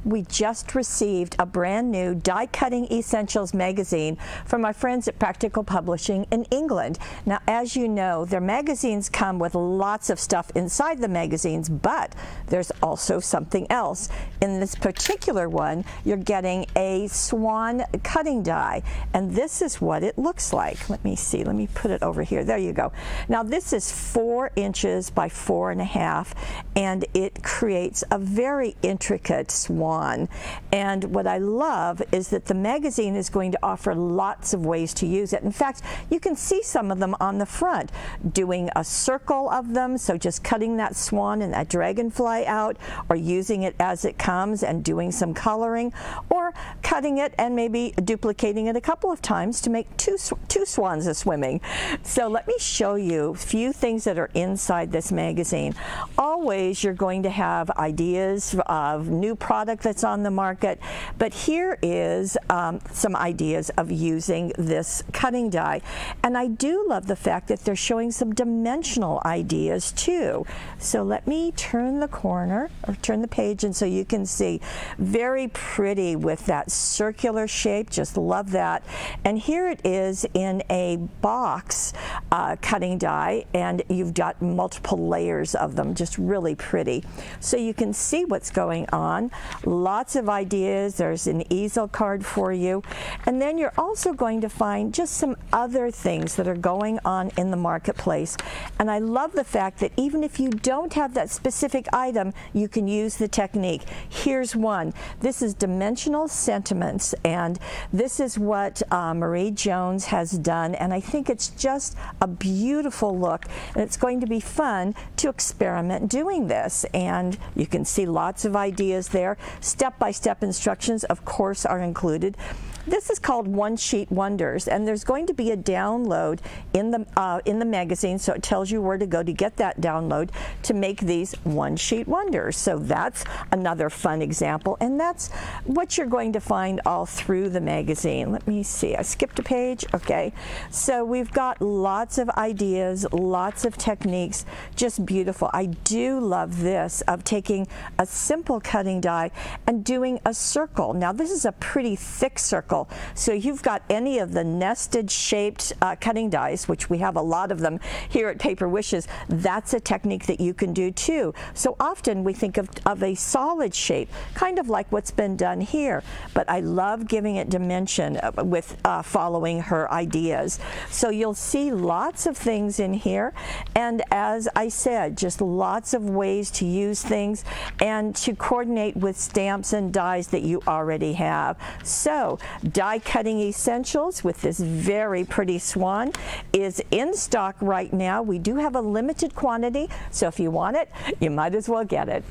we just received a brand new Die Cutting Essentials magazine from my friends at Practical Publishing in England. Now, as you know, their magazines come with lots of stuff inside the magazines, but there's also something else. In this particular one, you're getting a swan cutting die, and this is what it looks like. Let me see, let me put it over here. There you go. Now, this is 4 inches by 4.5, and it creates a very intricate swan. And what I love is that the magazine is going to offer lots of ways to use it. In fact, you can see some of them on the front, doing a circle of them, so just cutting that swan and that dragonfly out, or using it as it comes and doing some coloring, or cutting it and maybe duplicating it a couple of times to make two swans a-swimming. So let me show you a few things that are inside this magazine. Always you're going to have ideas of new product that's on the market, but here is some ideas of using this cutting die. And I do love the fact that they're showing some dimensional ideas too. So let me turn the corner, or turn the page, and so you can see. Very pretty with that circular shape, just love that. And here it is in a box cutting die, and you've got multiple layers of them, just really pretty. So you can see what's going on. Lots of ideas. There's an easel card for you. And then you're also going to find just some other things that are going on in the marketplace. And I love the fact that even if you don't have that specific item, you can use the technique. Here's one. This is Dimensional Sentiments, and this is what Marie Jones has done, and I think it's just a beautiful look, and it's going to be fun to experiment doing this. And you can see lots of ideas there. Step-by-step instructions, of course, are included. This is called One Sheet Wonders, and there's going to be a download in the magazine, so it tells you where to go to get that download to make these One Sheet Wonders. So that's another fun example, and that's what you're going to find all through the magazine. Let me see, I skipped a page. Okay, so we've got lots of ideas, lots of techniques, just beautiful. I do love this of taking a simple cutting die and doing a circle. Now, this is a pretty thick circle. So you've got any of the nested shaped cutting dies, which we have a lot of them here at Paper Wishes. That's a technique that you can do too. So often we think of a solid shape, kind of like what's been done here, but I love giving it dimension with following her ideas. So you'll see lots of things in here, and as I said, just lots of ways to use things and to coordinate with stamps and dies that you already have. So Die Cutting Essentials with this very pretty swan is in stock right now. We do have a limited quantity, so if you want it, you might as well get it.